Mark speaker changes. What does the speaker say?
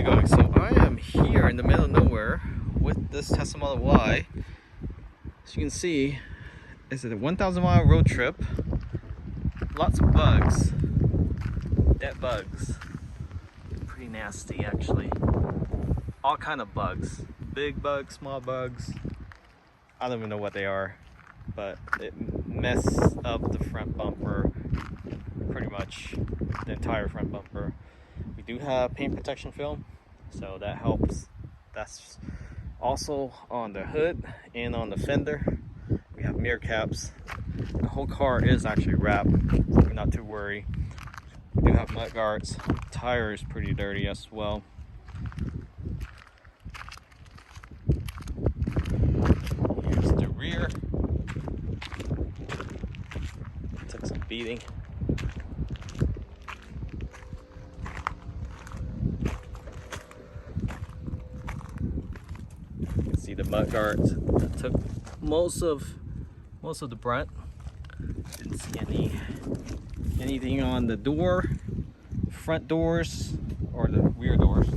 Speaker 1: going? So I am here in the middle of nowhere with this Tesla Model Y. As you can see, it's a 1,000-mile road trip. Lots of bugs, dead bugs, pretty nasty actually. All kind of bugs, big bugs, small bugs. I don't even know what they are, but it messed up the front bumper, pretty much the entire front bumper. We do have paint protection film, so that helps. That's also on the hood and on the fender. We have mirror caps. The whole car is actually wrapped, so we're not too worried. We do have mud guards. Tire is pretty dirty as well. Here's the rear. Took some beating. You can see the mud guards that took most of the brunt. Didn't see anything on the door, front doors, or the rear doors.